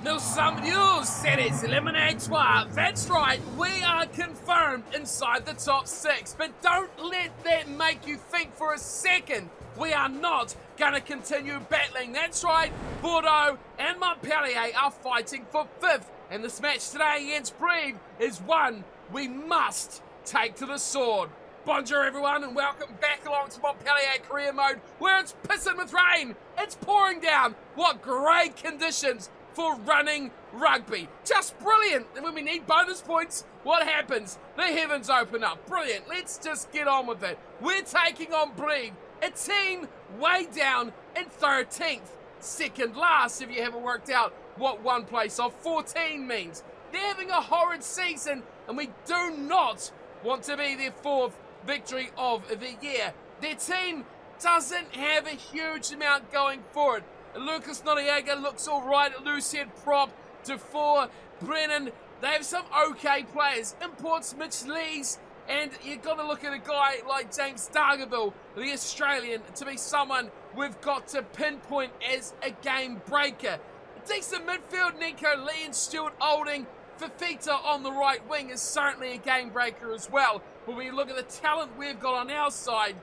Nous sommes news, c'est eliminatoire. That's right, we are confirmed inside the top 6. But don't let that make you think for a second we are not going to continue battling. That's right, Bordeaux and Montpellier are fighting for 5th. And this match today against Brive is one we must take to the sword. Bonjour everyone and welcome back along to Montpellier career mode where it's pissing with rain, it's pouring down. What great conditions for running rugby. Just brilliant. And when we need bonus points, what happens? The heavens open up. Brilliant. Let's just get on with it. We're taking on Brive, a team way down in 13th. Second last if you haven't worked out what one place off 14 means. They're having a horrid season and we do not want to be their 4th victory of the year. Their team doesn't have a huge amount going for it. Lucas Noriega looks alright at loose head prop. DeFore, Brennan, they have some okay players. Imports Mitch Lees, and you've got to look at a guy like James Dargaville, the Australian, to be someone we've got to pinpoint as a game breaker. A decent midfield, Nico Lee and Stuart Olding. Fafita on the right wing is certainly a game breaker as well. But when you look at the talent we've got on our side,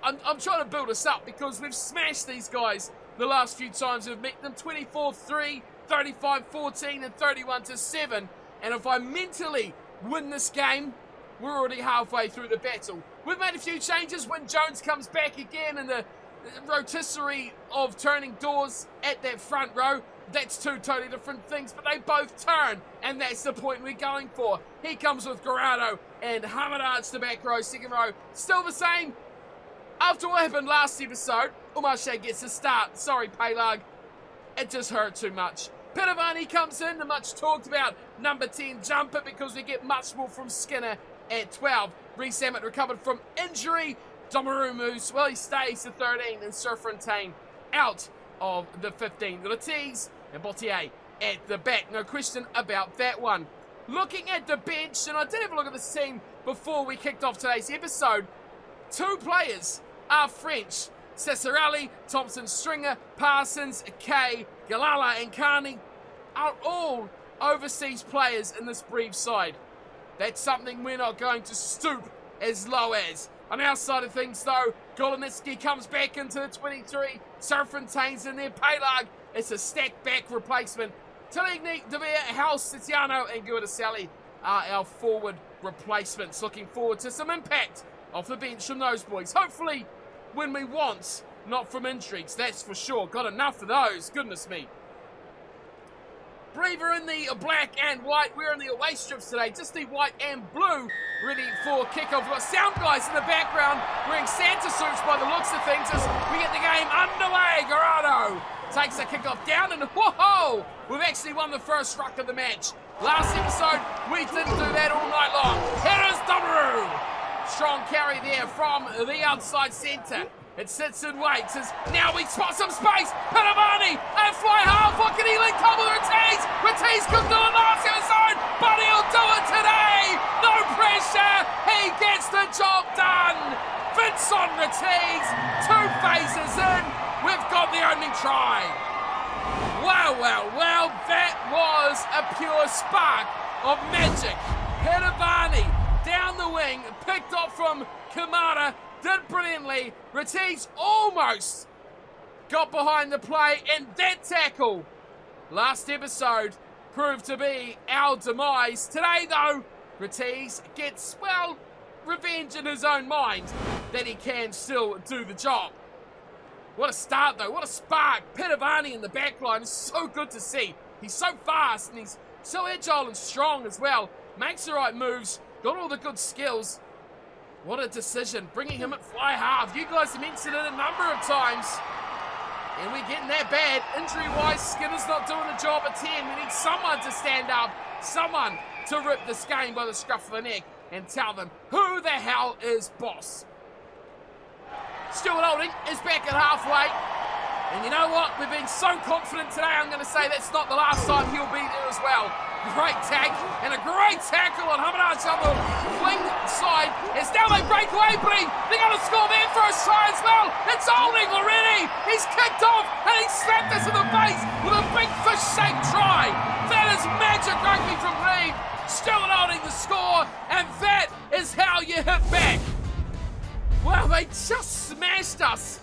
I'm trying to build us up because we've smashed these guys the last few times we've met them. 24-3, 35-14 and 31-7. And if I mentally win this game, we're already halfway through the battle. We've made a few changes when Jones comes back again and the rotisserie of turning doors at that front row. That's two totally different things, but they both turn, and that's the point we're going for. He comes with Garado and Hamadaj the back row, second row. Still the same. After what happened last episode, Umache gets a start. Sorry, Pelag. It just hurt too much. Piravani comes in, the much talked about number 10 jumper, because we get much more from Skinner at 12. Reece Ammett recovered from injury. Domaru moves, well, he stays to 13, and Surfontaine out of the 15. Latiz and Bottier at the back. No question about that one. Looking at the bench, and I did have a look at this team before we kicked off today's episode. 2 players are French. Cesarelli, Thompson, Stringer, Parsons, Kay, Galala and Carney are all overseas players in this Brive side. That's something we're not going to stoop as low as. On our side of things though, Golonitsky comes back into the 23, Surfontaine's in there, Pelag, it's a stacked back replacement. Teligny, De Vere, House, Titiano and Guidaselli are our forward replacements. Looking forward to some impact off the bench from those boys. Hopefully when we want, not from injuries, that's for sure. Got enough of those, goodness me. Brive are in the black and white. We're in the away strips today, just the white and blue, ready for kickoff. We've got sound guys in the background wearing Santa suits by the looks of things as we get the game underway. Garado takes the kickoff down and whoa! We've actually won the first ruck of the match. Last episode, we didn't do that all night long. Here is Domaru. Strong carry there from the outside centre. It sits and waits as now we spot some space. Piravani and fly half. What can he link up with Ortiz? Ortiz could do it last episode, but he'll do it today. No pressure. He gets the job done. Vincent Ortiz, 2 phases in. We've got the opening try. Wow. That was a pure spark of magic. Piravani down the wing, picked up from Kamara. Did brilliantly. Ortiz almost got behind the play, and that tackle last episode proved to be our demise. Today, though, Ortiz gets, well, revenge in his own mind that he can still do the job. What a start, though. What a spark. Piravani in the back line is so good to see. He's so fast, and he's so agile and strong as well. Makes the right moves. Got all the good skills. What a decision, bringing him at fly half. You guys have mentioned it a number of times. And we're getting that bad. Injury-wise, Skinner's not doing the job at 10. We need someone to stand up, someone to rip this game by the scruff of the neck and tell them who the hell is boss. Stuart Olding is back at halfway. And you know what? We've been so confident today, I'm going to say that's not the last time he'll be there as well. Great tag and a great tackle on Hamanaj on the wing side. As now they break away, but they're going to score their first try as well. It's Olding already. He's kicked off and he slapped us in the face with a big fish-shaped try. That is magic rugby from Reed. Still Olding the score, and that is how you hit back. Well, they just smashed us.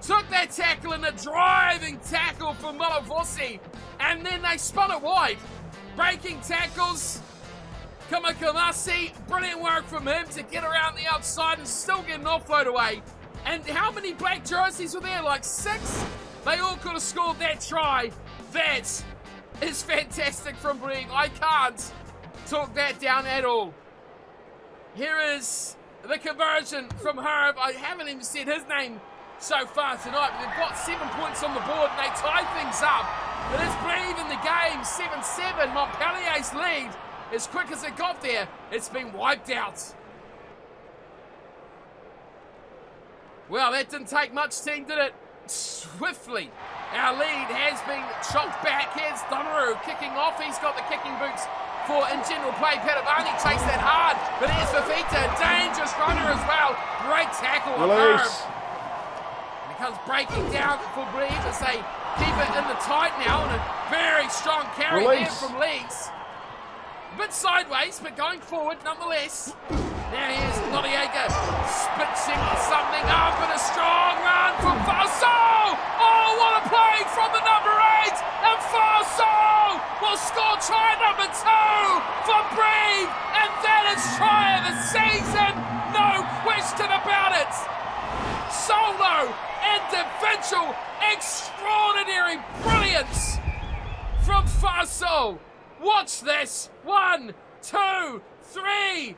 Took that tackle in a driving tackle from Malavosi, and then they spun it wide. Breaking tackles, Kamakamasi, brilliant work from him to get around the outside and still get an offload away. And how many black jerseys were there? Like 6? They all could have scored that try. That is fantastic from Breen. I can't talk that down at all. Here is the conversion from Herb. I haven't even said his name so far tonight, but they've got 7 points on the board and they tie things up. It is Brave in the game, 7-7. Montpellier's lead, as quick as it got there, it's been wiped out. Well, that didn't take much, team, did it? Swiftly, our lead has been chopped back. Here's Donaru kicking off. He's got the kicking boots for in general play. Padavani takes that hard, but here's Fafita, dangerous runner as well. Great tackle on Herb. Comes breaking down for Bree as they keep it in the tight now, and a very strong carry there from Leeds. A bit sideways, but going forward nonetheless. Now here's Noriega spitching something up, and a strong run from Faso. Oh, what a play from the number 8, and Faso will score try number 2 for Bree, and that is try of the season, no question about it. Solo individual extraordinary brilliance from Faso. Watch this. 1, 2, 3,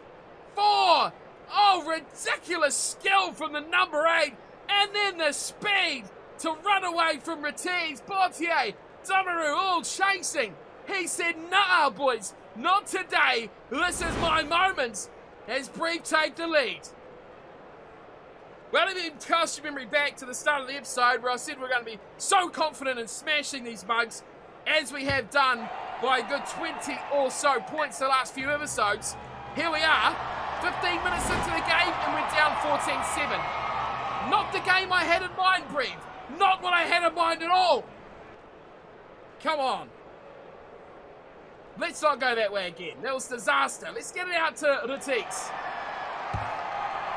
4. Oh, ridiculous skill from the number 8. And then the speed to run away from Retiz. Bortier, Donaru all chasing. He said, nah, boys, not today. This is my moment. As Bree take the lead. Well, let me cast your memory back to the start of the episode where I said we're going to be so confident in smashing these mugs, as we have done by a good 20 or so points the last few episodes. Here we are, 15 minutes into the game, and we're down 14-7. Not the game I had in mind, Breve. Not what I had in mind at all. Come on. Let's not go that way again. That was disaster. Let's get it out to Retiz.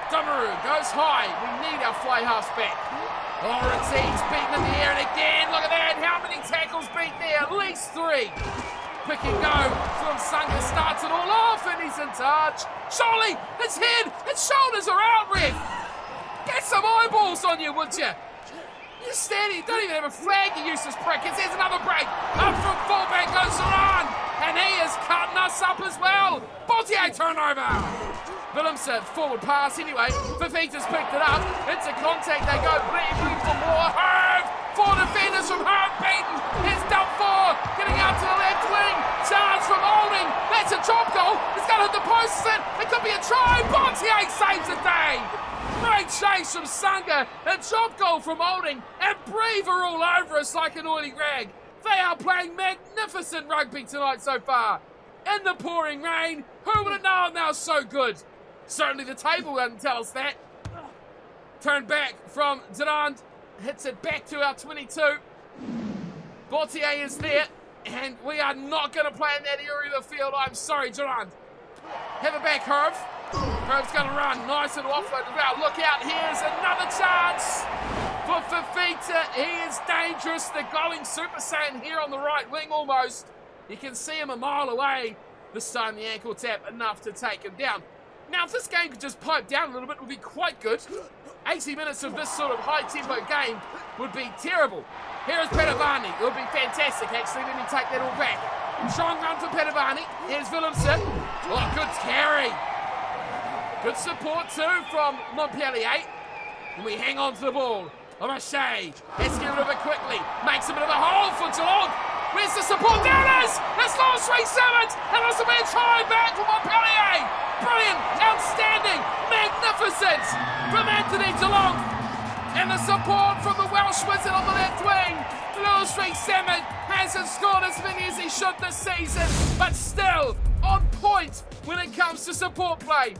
Domaru goes high. We need our fly halves back. Oh, Retiz beaten in the air, and again, look at that. How many tackles beat there? At least 3. Pick and go from Sunga starts it all off, and he's in touch. Surely, his head, his shoulders are out, Ref. Get some eyeballs on you, would you? You're standing, you don't even have a flag, you useless prick. There's another break. Up from fullback goes Saran, and he is cutting us up as well. Bortier turnover. Willemse forward pass anyway. Fafita's picked it up. Into contact they go. Bleeding for more. Herb. 4 defenders from Herb beaten. Here's Dumpfor getting out to the left wing. Charge from Olding. That's a drop goal. It's going to hit the post. It could be a try. Bortier saves the day. Great chase from Sunga. A drop goal from Olding. And Breve are all over us like an oily rag. They are playing magnificent rugby tonight so far. In the pouring rain. Who would have known they were so good? Certainly the table doesn't tell us that. Turn back from Durand. Hits it back to our 22. Bortier is there. And we are not going to play in that area of the field. I'm sorry, Durand. Have it back, Herb. Herb's going to run. Nice little offload as well. Look out. Here's another chance for Fafita. He is dangerous. The going Super Saiyan here on the right wing almost. You can see him a mile away. This time the ankle tap enough to take him down. Now, if this game could just pipe down a little bit, it would be quite good. 80 minutes of this sort of high-tempo game would be terrible. Here's Padavani. It would be fantastic, actually. Let me take that all back. Strong run for Padavani. Here's Willemse. Oh, good carry. Good support, too, from Montpellier. And we hang on to the ball. O'Mashea has to get rid of it quickly. Makes a bit of a hole for Geelong. Where's the support? There it is! It's lost 3-7! And this will be a try back for Montpellier! Brilliant! Outstanding! Magnificent! From Anthony Geelong! And the support from the Welsh wizard on the left wing. Lewis Rees-Zammit hasn't scored as many as he should this season, but still on point when it comes to support play.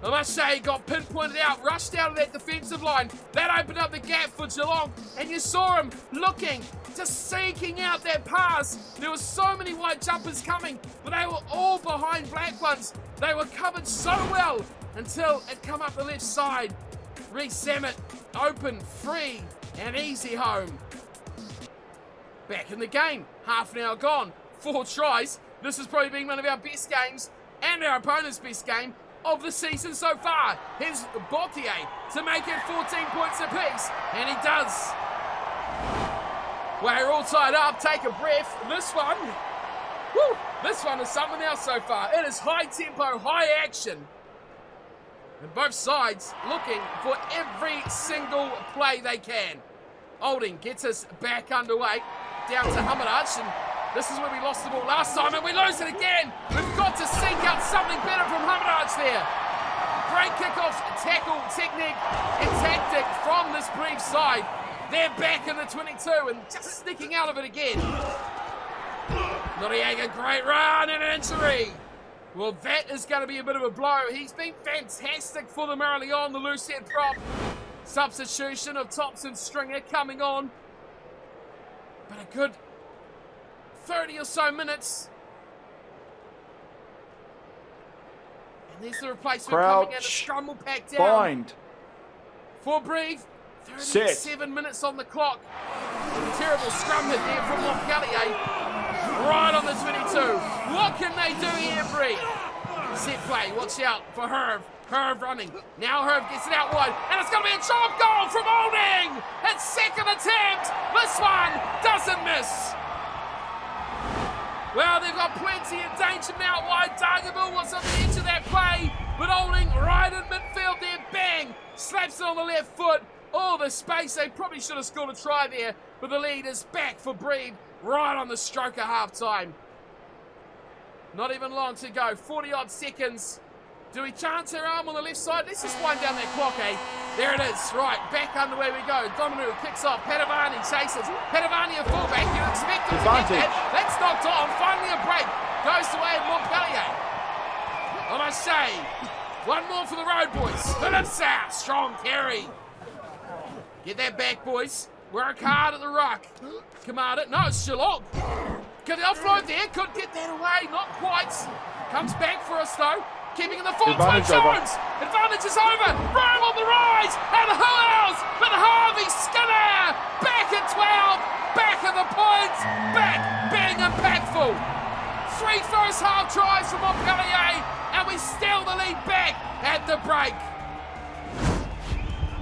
I must say, he got pinpointed out, rushed out of that defensive line. That opened up the gap for Geelong, and you saw him looking, just seeking out that pass. There were so many white jumpers coming, but they were all behind black ones. They were covered so well until it come up the left side. Rees-Zammit open, free, and easy home. Back in the game, half an hour gone, 4 tries. This has probably been one of our best games and our opponent's best game of the season so far. Here's Montpellier to make it 14 points apiece, and he does. We're all tied up, take a breath. This one is something else so far. It is high tempo, high action. And both sides looking for every single play they can. Olding gets us back underway, down to Hamaraj, and this is where we lost the ball last time, and we lose it again. We've got to seek out something better from Hamaraj there. Great kickoff, tackle, technique, and tactic from this brief side. They're back in the 22 and just sneaking out of it again. Noriega, great run and an injury. Well, that is going to be a bit of a blow. He's been fantastic for them early on, the loose head prop. Substitution of Thompson Stringer coming on. But a good 30 or so minutes. And there's the replacement coming in. The scrum will pack down. Bind. For Breathe. 37 minutes on the clock. Terrible scrum hit there from Montpellier. Right on the 22. What can they do here, Breathe? Set play. Watch out for Herb. Herb running. Now Herb gets it out wide. And it's going to be a drop goal from Olding. It's second attempt. This one doesn't miss. Well, they've got plenty of danger now wide. Dargaville was on the edge of that play. But Olding right in midfield there. Bang. Slaps it on the left foot. Oh, the space. They probably should have scored a try there. But the lead is back for Breed. Right on the stroke of half-time. Not even long to go. 40-odd seconds. Do we chance her arm on the left side? Let's just wind down that clock, eh? There it is. Right, back underway we go. Dominu kicks off. Padavani chases. Padavani a fullback. You'd expect him to get that. That's knocked on. Finally a break. Goes the way of Montpellier. I must say, one more for the road boys. Phillipsa, strong carry. Get that back, boys. Work hard at the ruck. Command it. No, it's Geelong. Could the offload there? Could get that away. Not quite. Comes back for us, though. Keeping in the full twin Jones. Advantage is over. Rome on the rise. And who else but Harvey Skinner? Back at 12. Back at the points. Back being impactful. 3 first half tries from Montpellier. And we steal the lead back at the break.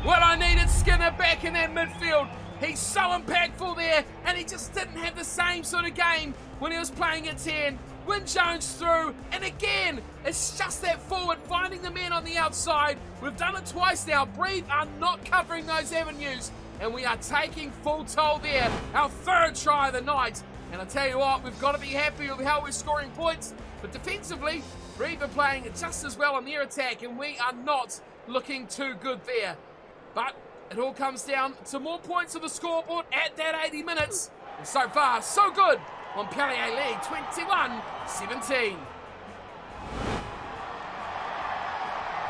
Well, I needed Skinner back in that midfield. He's so impactful there, and he just didn't have the same sort of game when he was playing at 10. Win Jones through, and again, it's just that forward, finding the men on the outside. We've done it twice now. Breathe are not covering those avenues, and we are taking full toll there. Our 3rd try of the night, and I tell you what, we've got to be happy with how we're scoring points, but defensively, Breathe are playing just as well on their attack, and we are not looking too good there. But it all comes down to more points on the scoreboard at that 80 minutes. And so far, so good. Montpellier lead 21-17.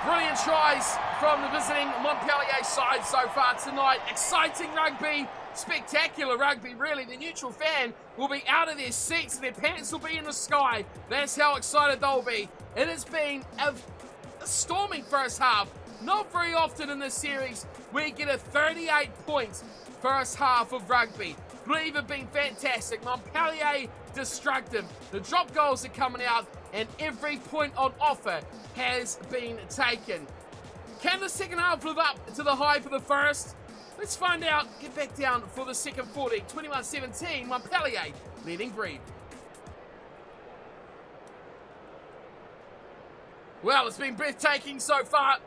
Brilliant tries from the visiting Montpellier side so far tonight. Exciting rugby, spectacular rugby, really. The neutral fan will be out of their seats. Their pants will be in the sky. That's how excited they'll be. It has been a storming first half. Not very often in this series we get a 38 points first half of rugby. Breathe have been fantastic. Montpellier destructive. The drop goals are coming out and every point on offer has been taken. Can the second half live up to the hype of the first? Let's find out. Get back down for the second 40. 21-17, Montpellier leading Breed. Well, it's been breathtaking so far.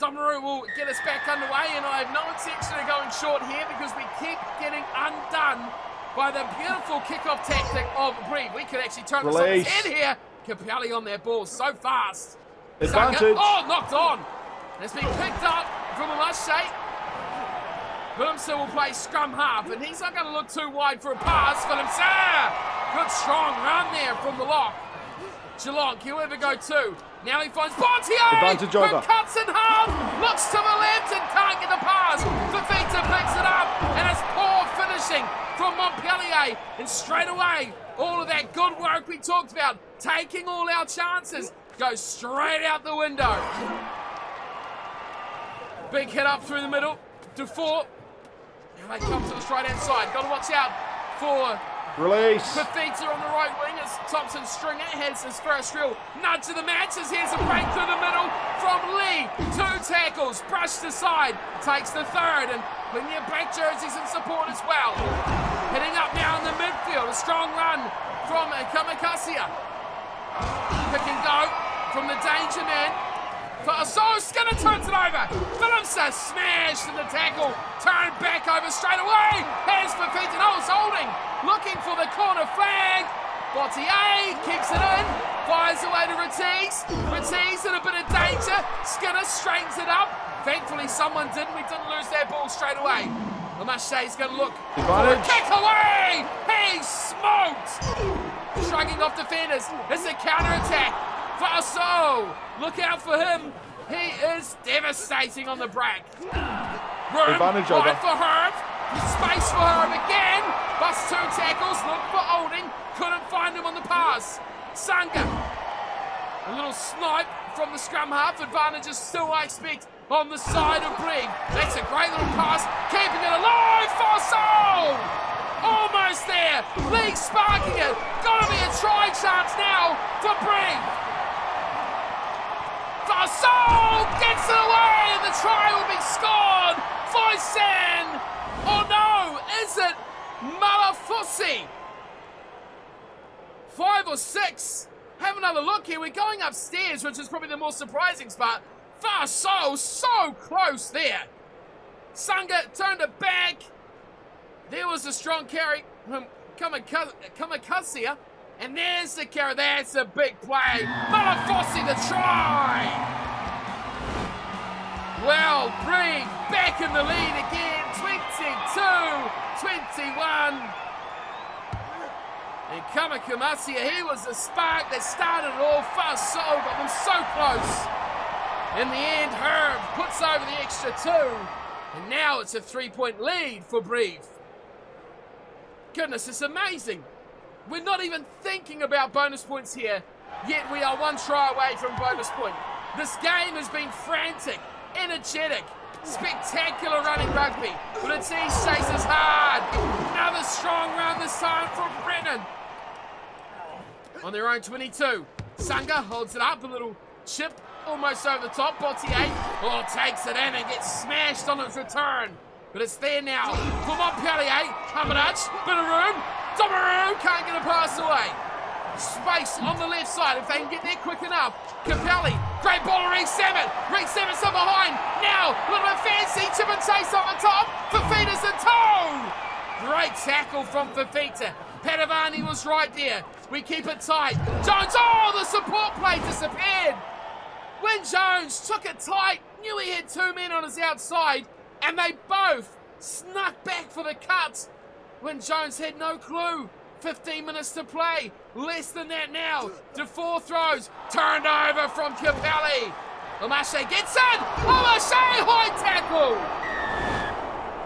Domaru will get us back underway, and I have no intention of going short here because we keep getting undone by the beautiful kickoff tactic of Breed. We could actually turn this on its head here. Capelli on their ball so fast. Advantage. Oh, knocked on. And it's been picked up from Amache. Willemse will play scrum half, and he's not going to look too wide for a pass. Willemse! Good strong run there from the lock. Geelong, he'll ever go two. Now he finds Montpellier, who cuts in half, looks to the left and can't get the pass. Fifita picks it up, and it's poor finishing from Montpellier. And straight away, all of that good work we talked about, taking all our chances, goes straight out the window. Big hit up through the middle to four. Now they come to the right-hand side. Got to watch out for release. Fifita on the right wing as Thompson Stringer has his first real nudge of the match as here's a break through the middle from Lee. 2 tackles, brushed aside, takes the third, and plenty of back jerseys in support as well. Hitting up now in the midfield, a strong run from Kamikasia. Pick and go from the danger man. So Skinner turns it over. Willemse smashed in the tackle. Turned back over straight away. Has Fifita. No, it's holding. Looking for the corner flag. Bottier keeps it in. Fires away to Retiz. Retiz in a bit of danger. Skinner straightens it up. Thankfully someone didn't. We didn't lose that ball straight away. Lamashay's going to look for a kick away. He's smoked. Shrugging off defenders. It's a counter-attack. Vaso, look out for him. He is devastating on the break. Room wide for Herb. Space for Herb again. Busts 2 tackles. Look for Olding. Couldn't find him on the pass. Sanga. A little snipe from the scrum half. Advantages still, I expect, on the side of Brigg. That's a great little pass. Keeping it alive. Vaso. Almost there. Lee sparking it. Gotta be a try chance now for Brigg. Vaso gets it away and the try will be scored. Voisin. Oh no, is it Malafusi? 5 or 6. Have another look here. We're going upstairs, which is probably the more surprising spot. Vaso so close there. Sanga turned it back. There was a strong carry from Kamikasia. And there's the carry. That's a big play. Malafusi the try. Well, Brigg back in the lead again. 22-21. And Kamikasia, he was the spark that started it all. Vaso got them so close. In the end, Herb puts over the extra 2. And now it's a 3-point lead for Brigg. Goodness, it's amazing. We're not even thinking about bonus points here, yet we are 1 try away from bonus point. This game has been frantic, energetic, spectacular running rugby, but it's chases hard. Another strong run this time from Brennan. On their own 22, Sanga holds it up, a little chip almost over the top. Bottier takes it in and gets smashed on its return. But it's there now for Montpellier. Hamanach, bit of room. Domaru can't get a pass away. Space on the left side if they can get there quick enough. Capelli, great ball to Reece Sammett. Reece Sammett's up behind. Now, a little bit fancy. Chip and chase on the top. Fifita's a toe. Great tackle from Fifita. Padavani was right there. We keep it tight. Jones, the support play disappeared. When Jones took it tight, knew he had 2 men on his outside, and they both snuck back for the cuts when Jones had no clue. 15 minutes to play. Less than that now. To 4 throws. Turned over from Capelli. Lamashe gets in. Lamashe, high tackle.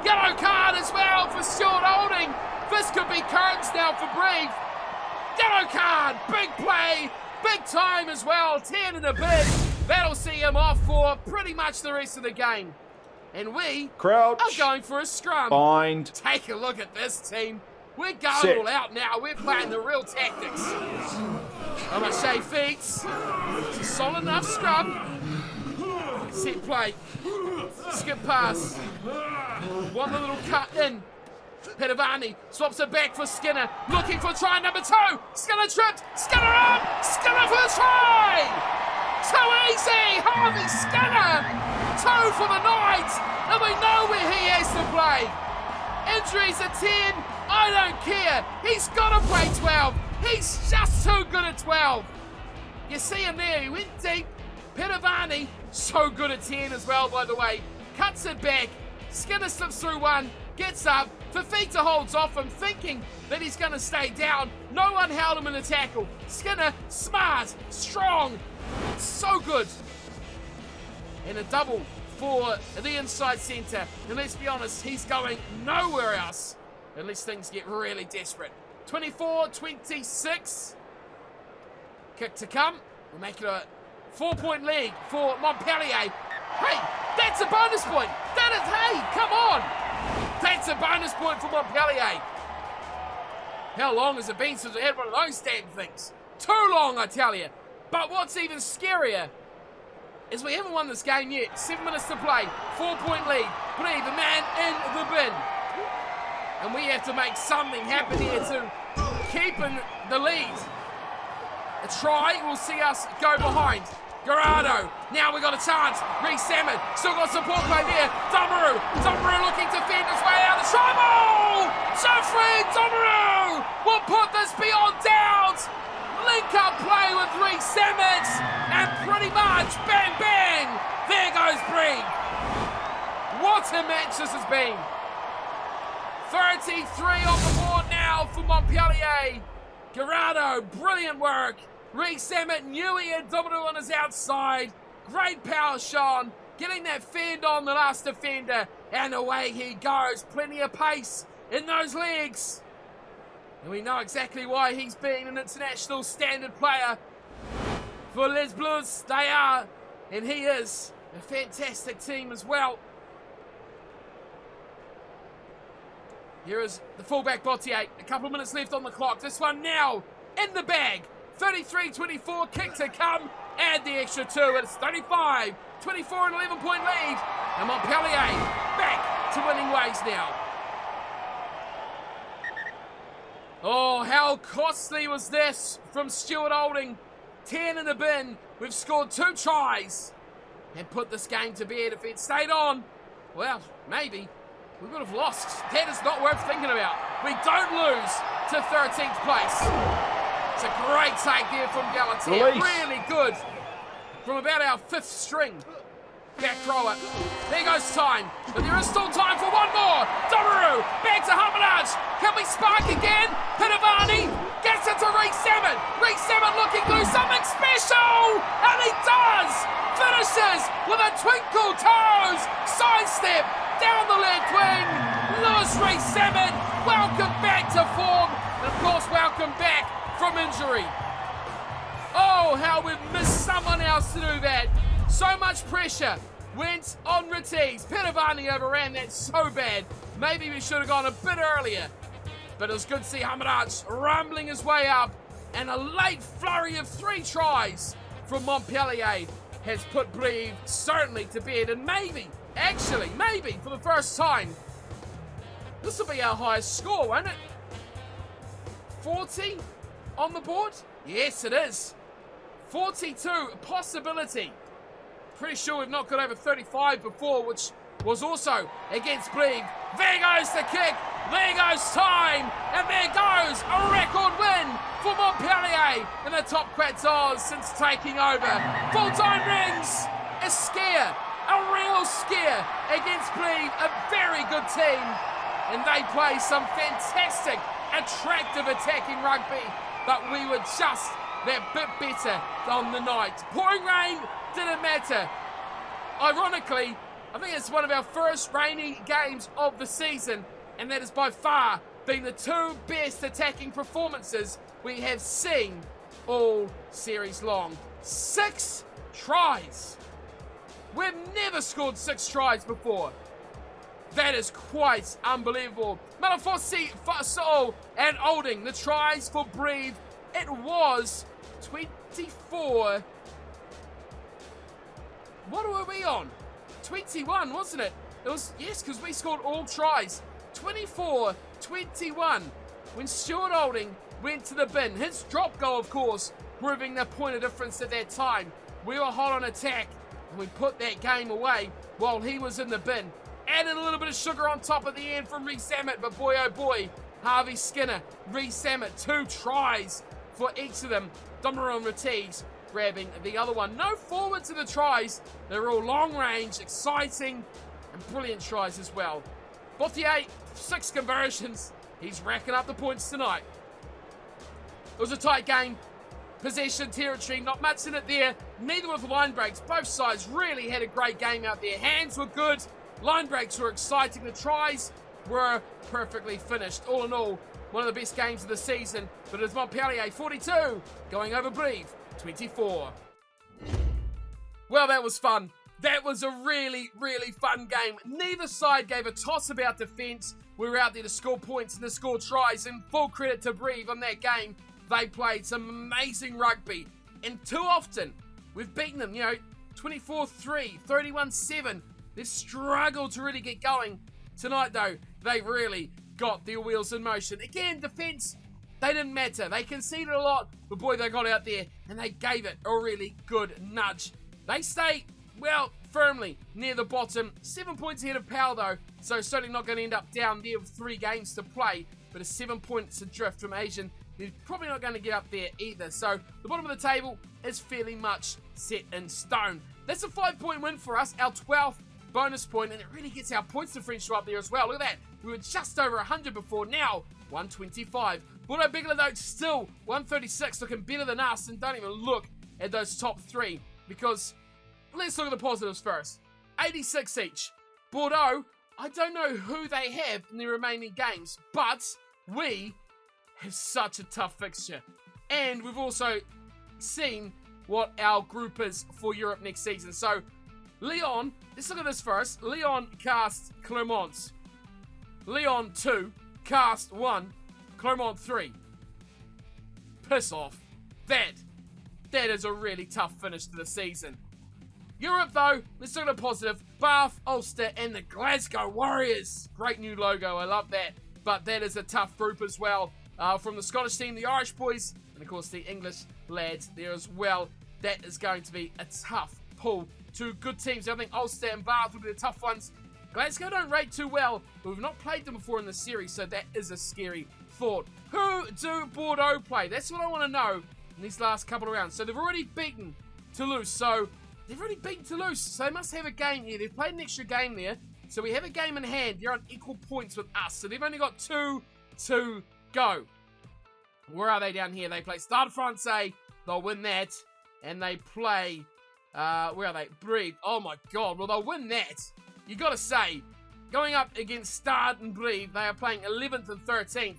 Yellow card as well for Stuart Olding. This could be curtains now for Brigg. Yellow card. Big play. Big time as well. 10 and a bit. That'll see him off for pretty much the rest of the game. And we are going for a scrum. Bind. Take a look at this team. We're going all out now. We're playing the real tactics. Lamashe feeds. It's a solid enough scrum. Set play. Skip pass. One little cut in. Pedavani swaps it back for Skinner. Looking for try number 2. Skinner tripped. Skinner up. Skinner for the try. Too easy. Harvey Skinner. 2 for the night. And we know where he has to play. Injuries at 10. I don't care. He's got to play 12. He's just too good at 12. You see him there. He went deep. Pedavani, so good at 10 as well, by the way. Cuts it back. Skinner slips through one, gets up, Fafita holds off him, thinking that he's going to stay down. No one held him in the tackle. Skinner, smart, strong, so good. And a double for the inside centre. And let's be honest, he's going nowhere else unless things get really desperate. 24-26. Kick to come. We'll make it a 4-point lead for Montpellier. Hey, that's a bonus point. That is, hey, come on. That's a bonus point for Montpellier. How long has it been since we had one of those damn things? Too long, I tell you. But what's even scarier is we haven't won this game yet. 7 minutes to play. 4-point lead. Brave, the man in the bin. And we have to make something happen here to keep in the lead. A try will see us go behind. Garado, now we got a chance. Reece Salmon, still got support play there. Domaru looking to fend his way out. The try ball! Geoffrey Domaru will put this beyond doubt. Link up play with Reece Salmon, and pretty much bang bang, there goes Bree. What a match this has been. 33 on the board now for Montpellier. Garado, brilliant work. Reece Salmon knew he had Domaru on his outside. Great power shown, getting that fend on the last defender, and away he goes. Plenty of pace in those legs. And we know exactly why he's been an international standard player for Les Bleus. They are, and he is a fantastic team as well. Here is the fullback Bottier. A couple of minutes left on the clock. This one now in the bag. 33-24, kick to come. Add the extra 2. It's 35. 24 and 11-point lead. And Montpellier back to winning ways now. Oh, how costly was this from Stuart Olding. 10 in the bin. We've scored 2 tries and put this game to bed. If it stayed on, well, maybe we would have lost. That is not worth thinking about. We don't lose to 13th place. It's a great take there from Galatea. Really good. From about our 5th string back rower. There goes time. But there is still time for one more. Domaru back to Hamanaj. Can we spark again? Pittavani gets it to Reece Salmon. Reece Salmon looking to do something special. And he does. Finishes with a twinkle toes. Sidestep down the left wing. Lewis Reece Salmon. Welcome back to form. And of course, welcome back from injury. Oh, how we've missed someone else to do that. So much pressure went on Retiz. Pittavani overran that so bad. Maybe we should have gone a bit earlier. But it was good to see Hamanaj rumbling his way up. And a late flurry of 3 tries from Montpellier has put Brive certainly to bed. And maybe, actually, maybe for the first time, this will be our highest score, won't it? 40 on the board? Yes, it is. 42, a possibility. Pretty sure we've not got over 35 before, which was also against Brive. There goes the kick. There goes time. And there goes a record win for Montpellier in the top quatorze since taking over. Full-time rings. A scare. A real scare against Brive. A very good team. And they play some fantastic, attractive attacking rugby. But we were just that bit better on the night. Pouring rain didn't matter. Ironically, I think it's one of our first rainy games of the season, and that has by far been the 2 best attacking performances we have seen all series long. 6 tries. We've never scored 6 tries before. That is quite unbelievable. Malafosi, Fasol, and Olding, the tries for Brive. It was 24. What were we on? 21, wasn't it? It was, yes, because we scored all tries. 24-21 when Stuart Olding went to the bin. His drop goal, of course, proving the point of difference at that time. We were hot on attack, and we put that game away while he was in the bin. Added a little bit of sugar on top at the end from Reece Salmon, but boy oh boy, Harvey Skinner, Reece Salmon, 2 tries for each of them. Domaru and Retiz grabbing the other one. No forward to the tries. They're all long range, exciting, and brilliant tries as well. Montpellier, 6 conversions. He's racking up the points tonight. It was a tight game. Possession territory, not much in it there. Neither with line breaks. Both sides really had a great game out there. Hands were good. Line breaks were exciting. The tries were perfectly finished. All in all, one of the best games of the season. But it's Montpellier 42, going over Brive 24. Well, that was fun. That was a really, really fun game. Neither side gave a toss about defence. We were out there to score points and to score tries. And full credit to Brive on that game. They played some amazing rugby. And too often, we've beaten them, 24-3, 31-7. They've struggled to really get going. Tonight, though, they really got their wheels in motion. Again, defence, they didn't matter. They conceded a lot, but boy, they got out there and they gave it a really good nudge. They stay, firmly near the bottom. 7 points ahead of Pal, though, so certainly not going to end up down there with 3 games to play, but a 7 points adrift from Asian. They're probably not going to get up there either. So the bottom of the table is fairly much set in stone. That's a 5-point win for us, our 12th bonus point, and it really gets our points differential up there as well. Look at that. We were just over 100 before, now 125. Bordeaux Bigler, though, still 136, looking better than us, and don't even look at those top 3, because let's look at the positives first. 86 each. Bordeaux, I don't know who they have in their remaining games, but we have such a tough fixture. And we've also seen what our group is for Europe next season. So, Lyon, let's look at this first. Lyon cast Clermont. Lyon 2, cast 1, Clermont 3. Piss off. That is a really tough finish to the season. Europe, though, let's look at the positive. Bath, Ulster, and the Glasgow Warriors. Great new logo, I love that. But that is a tough group as well. From the Scottish team, the Irish boys, and of course the English lads there as well. That is going to be a tough pull. 2 good teams. I think Ulster and Bath will be the tough ones. Glasgow don't rate too well, but we've not played them before in the series, so that is a scary thought. Who do Bordeaux play? That's what I want to know in these last couple of rounds. So they've already beaten Toulouse, so they must have a game here. They've played an extra game there, so we have a game in hand. They're on equal points with us, so they've only got 2 to go. Where are they down here? They play Stade Francais. They'll win that. And they play, where are they? Brive. Oh my god. Well, they'll win that. You got to say, going up against Stade and Brive, they are playing 11th and 13th.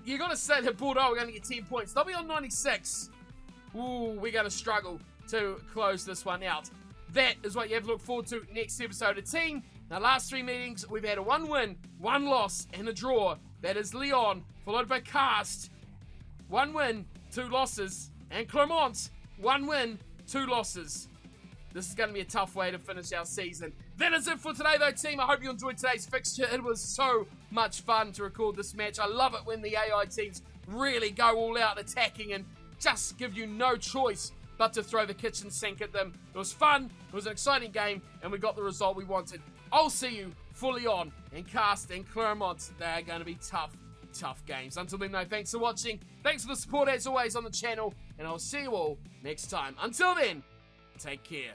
You got to say that Bordeaux are going to get 10 points. They'll be on 96. Ooh, we're going to struggle to close this one out. That is what you have to look forward to next episode. A team, the last 3 meetings, we've had a 1 win, 1 loss, and a draw. That is Lyon, followed by Cast, 1 win, 2 losses, and Clermont, 1 win, 2 losses. This is going to be a tough way to finish our season. That is it for today, though, team. I hope you enjoyed today's fixture. It was so much fun to record this match. I love it when the AI teams really go all out attacking and just give you no choice but to throw the kitchen sink at them. It was fun, it was an exciting game, and we got the result we wanted. I'll see you fully on in Cast and Clermont. They're going to be tough games. Until then, though, thanks for watching. Thanks for the support, as always, on the channel, and I'll see you all next time. Until then, take care.